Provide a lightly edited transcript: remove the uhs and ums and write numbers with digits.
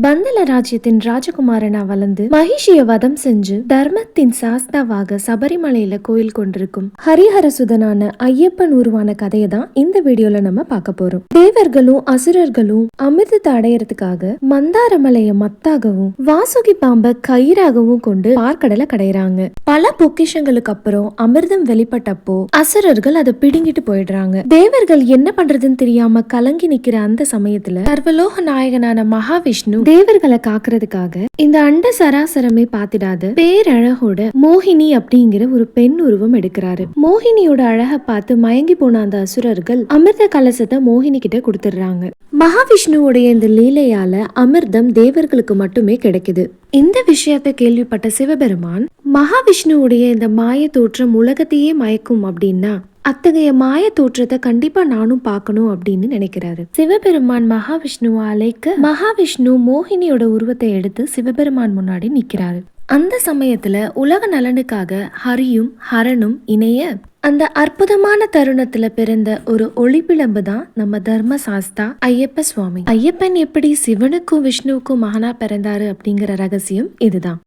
பந்தல ராஜ்யத்தின் ராஜகுமாரனா வளர்ந்து மகிஷிய வதம் செஞ்சு தர்மத்தின் சாஸ்தாவாக சபரிமலையில கோயில் கொண்டிருக்கும் ஹரிஹரசுதனான ஐயப்பன் உருவான கதையை தான் இந்த வீடியோல நம்ம பார்க்க போறோம். தேவர்களும் அசுரர்களும் அமிர்தத்தை அடையறதுக்காக மந்தாரமலைய மத்தாகவும் வாசுகி பாம்ப கயிறாகவும் கொண்டு பார்க்கடலை கடையிறாங்க. பல பொக்கிஷங்களுக்கு அப்புறம் அமிர்தம் வெளிப்பட்டப்போ அசுரர்கள் அதை பிடுங்கிட்டு போயிடுறாங்க. தேவர்கள் என்ன பண்றதுன்னு தெரியாம கலங்கி நிக்கிற அந்த சமயத்துல சர்வலோக நாயகனான மகாவிஷ்ணு தேவர்களை காக்குறதுக்காக இந்த அண்ட சராசரமே பாத்திடாத பேரழகோட மோகினி அப்படிங்கிற ஒரு பெண் உருவம் எடுக்கிறாரு. மோகினியோட அழக பார்த்து மயங்கி போன அந்த அசுரர்கள் அமிர்த கலசத்தை மோகினி கிட்ட கொடுத்துடுறாங்க. மகாவிஷ்ணுவோடைய இந்த லீலையால அமிர்தம் தேவர்களுக்கு மட்டுமே கிடைக்குது. இந்த விஷயத்தை கேள்விப்பட்ட சிவபெருமான் மகாவிஷ்ணுவுடைய இந்த மாய தோற்றம் உலகத்தையே மயக்கும் அப்படின்னா அத்தகைய மாய தோற்றத்தை கண்டிப்பா நானும் பார்க்கணும் அப்படின்னு நினைக்கிறாரு. சிவபெருமான் மகாவிஷ்ணுவை அழைக்க மகாவிஷ்ணு மோகினியோட உருவத்தை எடுத்து சிவபெருமான் முன்னாடி நிக்கிறாரு. அந்த சமயத்துல உலக நலனுக்காக ஹரியும் ஹரனும் இணைய அந்த அற்புதமான தருணத்துல பிறந்த ஒரு ஒளிபிளம்பு தான் நம்ம தர்ம சாஸ்தா ஐயப்ப சுவாமி. ஐயப்பன் எப்படி சிவனுக்கும் விஷ்ணுவுக்கும் மகனா பிறந்தாரு அப்படிங்கிற ரகசியம் இதுதான்.